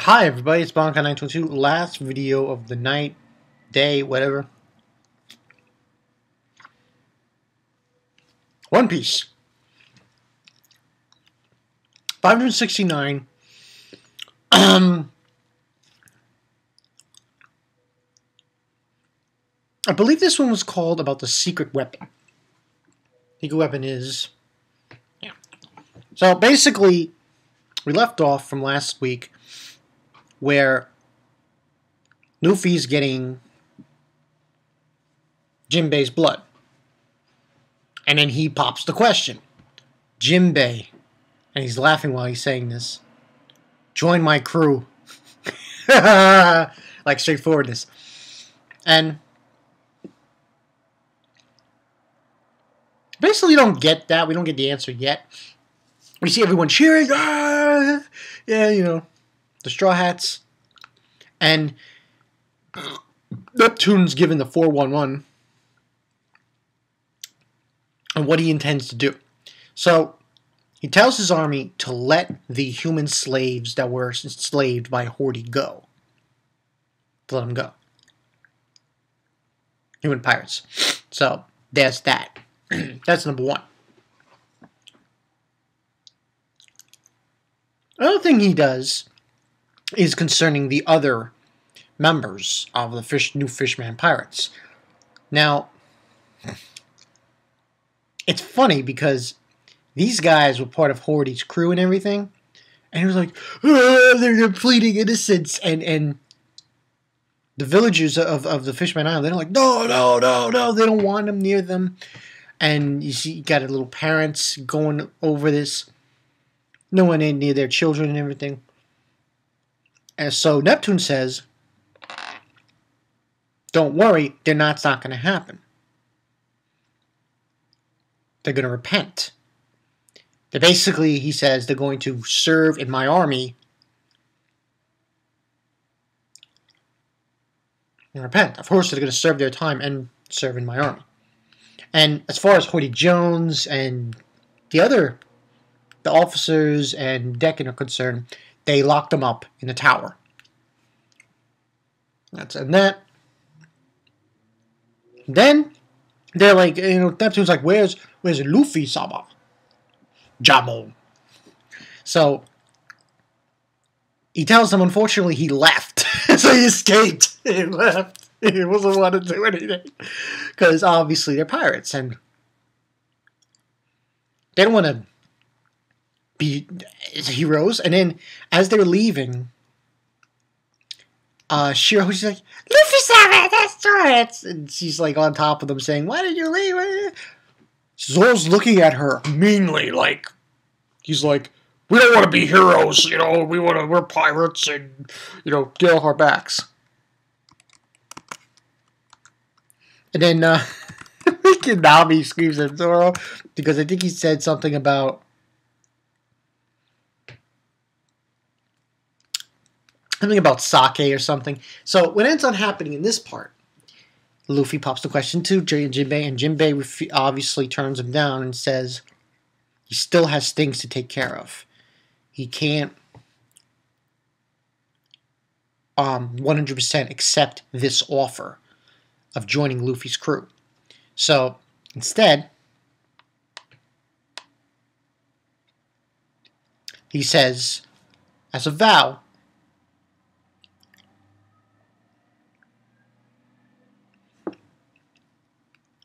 Hi everybody, it's Bonka922. Last video of the night, day, whatever. One Piece. 569. I believe this one was called about the secret weapon. Secret weapon is... Yeah. So basically, we left off from last week where Luffy's getting Jinbei's blood. And then he pops the question. Jinbei, and he's laughing while he's saying this, join my crew. Like straightforwardness. And basically you don't get that. We don't get the answer yet. We see everyone cheering. Ah! Yeah, you know, the Straw Hats. And Neptune's given the 411 on what he intends to do. So he tells his army to let the human slaves that were enslaved by Horde go. To let them go. Human pirates. So there's that. That's number one. Another thing he does is concerning the other members of the new Fishman Pirates. Now, it's funny because these guys were part of Horde's crew and everything, and he was like, oh, they're pleading innocence, and the villagers of the Fishman Island, they're like, no, they don't want them near them, and you see, you got little parents going over this, no one in near their children and everything, and so Neptune says, don't worry, it's not going to happen. They're going to repent. They basically, he says, they're going to serve in my army and repent. Of course, they're going to serve their time and serve in my army. And as far as Hoity Jones and the officers and Decken are concerned, they locked them up in the tower. And that. Then they're like, you know, Neptune's like, where's Luffy-sama? Jamo. So he tells them, unfortunately, he left. So he escaped. He left. He wasn't want to do anything. Because obviously they're pirates and they don't want to be heroes. And then as they're leaving, Shirahoshi's like, Luffy-sama, that's right. And she's like on top of them saying, why did you leave? Zoro's looking at her meanly, like, he's like, we don't want to be heroes, you know, we're pirates and, you know, get off our backs. And then, Nami screams at Zoro, because I think he said something about sake or something. So what ends up happening in this part, Luffy pops the question to Jinbei, and Jinbei obviously turns him down and says he still has things to take care of. He can't 100% accept this offer of joining Luffy's crew. So instead, he says, as a vow,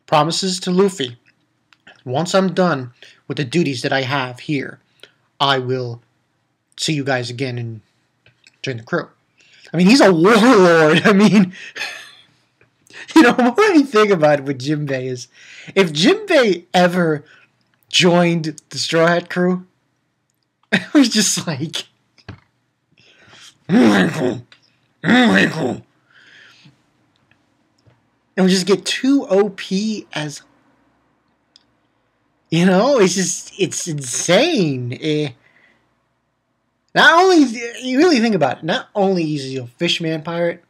promises to Luffy, once I'm done with the duties that I have here, I will see you guys again and join the crew. I mean, he's a warlord. I mean, you know, what I think about it with Jinbei is, if Jinbei ever joined the Straw Hat crew, it was just like, and we just get too OP as, you know, it's insane. Not only, you really think about it, not only is he a fishman pirate,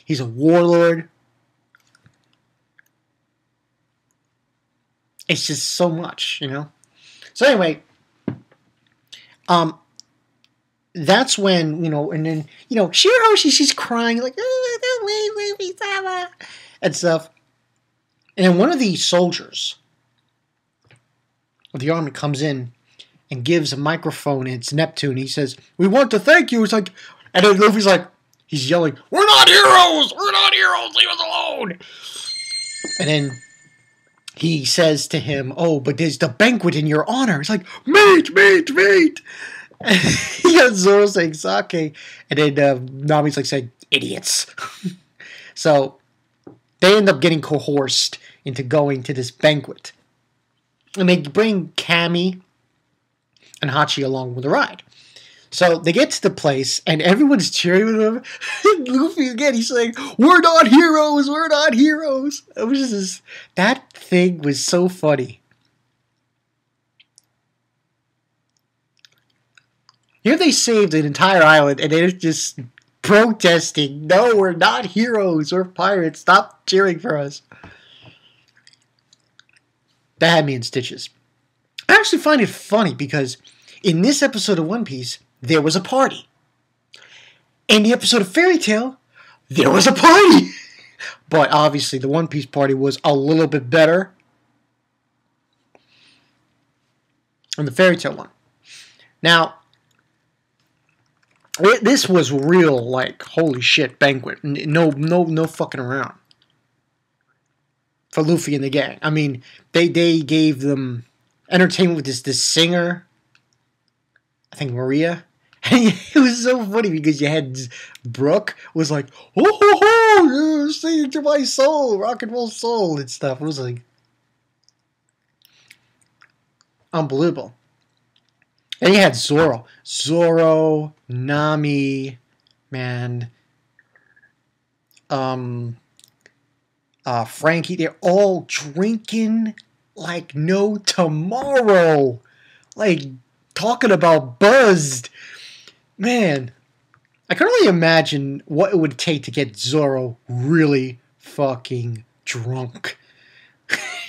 he's a warlord. It's just so much, you know. So anyway, that's when, and then, Shirahoshi, she's crying, like, oh, don't leave me, Sama, and stuff. And then one of the soldiers of the army comes in and gives a microphone, and it's Neptune. He says, "We want to thank you." It's like, and then Luffy's like, he's yelling, "We're not heroes! We're not heroes! Leave us alone!" And then he says to him, "Oh, but there's the banquet in your honor." It's like, "Meat, meat, meat!" And he got Zoro saying sake, and then Nami's like saying, "Idiots." So they end up getting coerced into going to this banquet. And they bring Kami and Hachi along with the ride. So they get to the place, and everyone's cheering with him. And Luffy again, he's saying, "We're not heroes, we're not heroes." It was just, that thing was so funny. Here they saved an entire island, and they're just protesting, "No, we're not heroes, we're pirates, stop cheering for us." That had me in stitches. I actually find it funny because in this episode of One Piece, there was a party. In the episode of Fairy Tail, there was a party. But obviously the One Piece party was a little bit better than the Fairy Tail one. Now, this was real, like, holy shit banquet. No fucking around. For Luffy and the gang. I mean, they gave them entertainment with this singer, I think Maria. And it was so funny because you had Brooke was like, "Oh ho ho, you're singing to my soul, rock and roll soul," and stuff. It was like unbelievable. And you had Zoro, Nami, man, Frankie. They're all drinking like no tomorrow, like talking about buzzed. Man, I can only imagine what it would take to get Zoro really fucking drunk.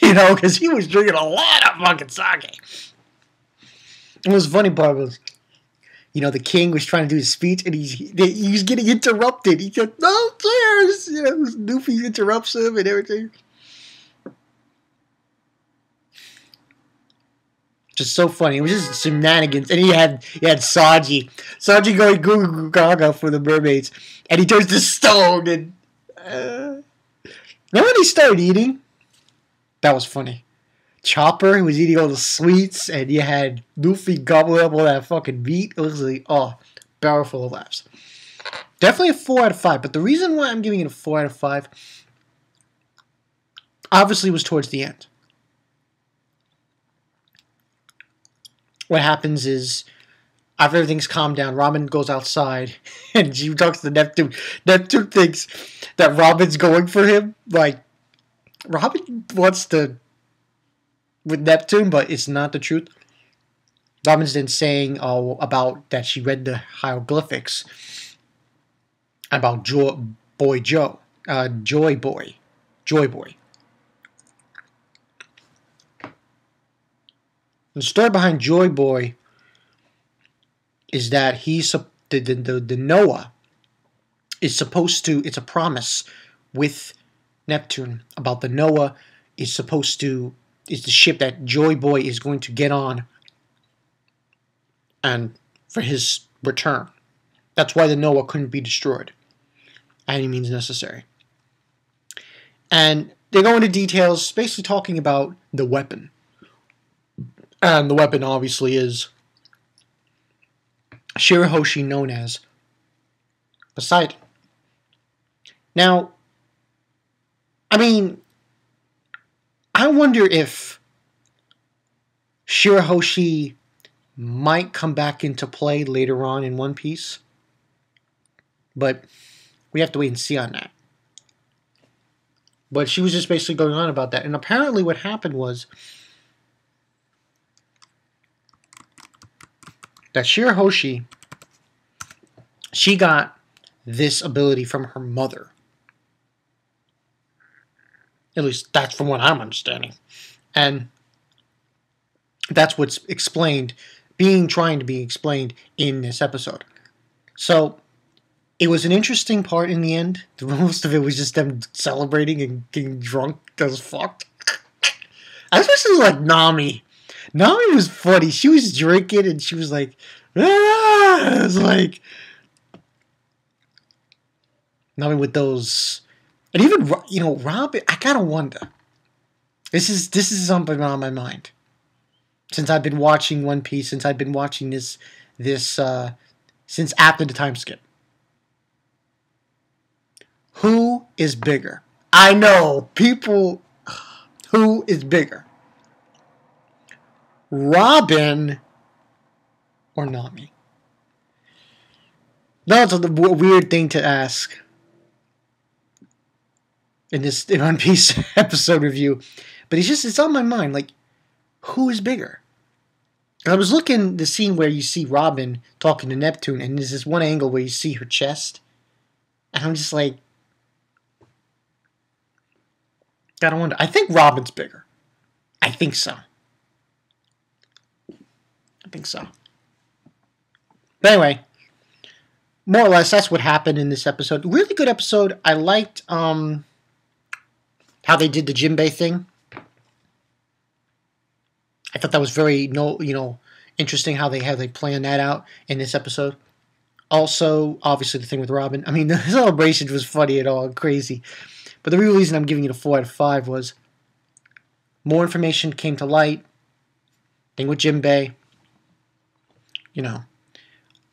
Because he was drinking a lot of fucking sake. And the funny part was, the king was trying to do his speech, and he was getting interrupted. He said, "No, cheers!" Luffy interrupts him and everything. Just so funny. It was just shenanigans. And he had Sanji. Sanji going goo goo gaga for the mermaids. And he turns to stone. And then when he started eating, that was funny. Chopper, who was eating all the sweets, and you had Luffy gobbling up all that fucking meat. It was like, barrel full of laughs. Definitely a 4 out of 5. But the reason why I'm giving it a 4 out of 5 obviously was towards the end. What happens is, after everything's calmed down, Robin goes outside and she talks to Neptune. Neptune thinks that Robin's going for him. Like, Robin wants to with Neptune, but it's not the truth. Robin's then saying about that she read the hieroglyphics about Joy Boy. The story behind Joy Boy is that the Noah is supposed to, it's a promise with Neptune about the Noah is the ship that Joy Boy is going to get on and for his return. That's why the Noah couldn't be destroyed by any means necessary. And they go into details, basically talking about the weapon. And the weapon obviously is shirahoshi, known as Poseidon. Now, I mean, I wonder if shirahoshi might come back into play later on in One Piece. But we have to wait and see on that. But she was just basically going on about that. And apparently what happened was that shirahoshi, she got this ability from her mother. At least that's from what I'm understanding. And that's what's trying to be explained in this episode. So it was an interesting part in the end. Most of it was just them celebrating and getting drunk as fuck. Especially like Nami. Nami was funny. She was drinking and she was like, ah! It was like Nami with those, and even Robin. I gotta wonder. This is something on my mind since I've been watching One Piece. Since I've been watching this since after the time skip. Who is bigger? I know people. Who is bigger? Robin or Nami? That's a weird thing to ask in this One Piece episode review, but it's on my mind. Like, who is bigger? I was looking the scene where you see Robin talking to Neptune, and there's this one angle where you see her chest, and I'm just like, gotta wonder. I think Robin's bigger. I think so. But anyway, more or less, that's what happened in this episode. Really good episode. I liked how they did the Jinbei thing. I thought that was very interesting how they planned that out in this episode. Also, obviously, the thing with Robin. I mean, the celebration was funny and all crazy. But the real reason I'm giving it a 4 out of 5 was more information came to light. Thing with Jinbei.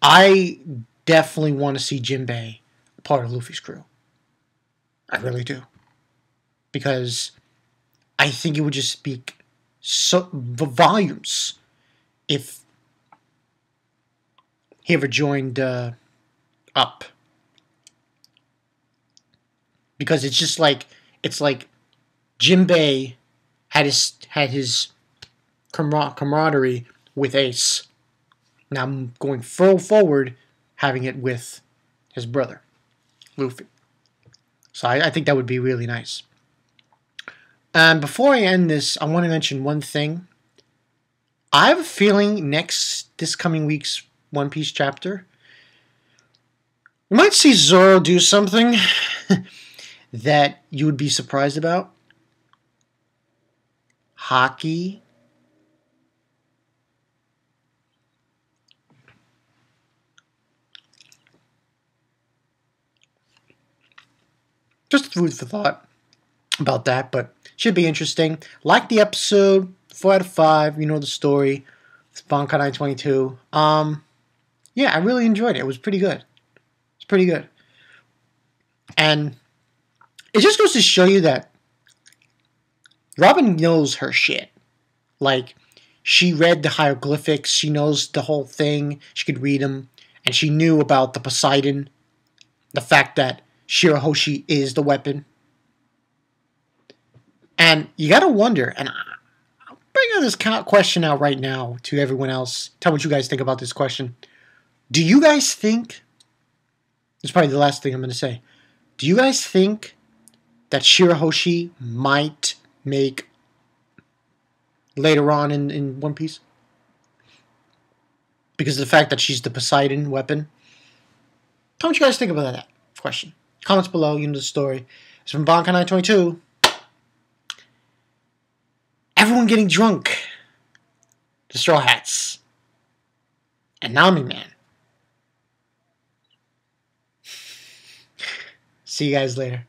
I definitely want to see Jinbei part of Luffy's crew. I really do. Because I think it would just speak volumes if he ever joined up. Because it's like Jinbei had his camaraderie with Ace. Now I'm going forward, having it with his brother, Luffy. So I think that would be really nice. And before I end this, I want to mention one thing. I have a feeling this coming week's One Piece chapter, we might see Zoro do something that you would be surprised about. Hockey. Just food for thought about that, but should be interesting. Like the episode, 4 out of 5. You know the story. It's Bankai 922. Yeah, I really enjoyed it. It was pretty good. It's pretty good. And it just goes to show you that Robin knows her shit. Like, she read the hieroglyphics. She knows the whole thing. She could read them. And she knew about the Poseidon. The fact that shirahoshi is the weapon. And you gotta wonder, and I'll bring on this question out right now to everyone else. Tell me what you guys think about this question. Do you guys think, this is probably the last thing I'm going to say, do you guys think that shirahoshi might make later on in One Piece? Because of the fact that she's the Poseidon weapon? Tell me what you guys think about that question. Comments below, you know the story. It's from Bankai 922. Everyone getting drunk. The Straw Hats. And Nami Man. See you guys later.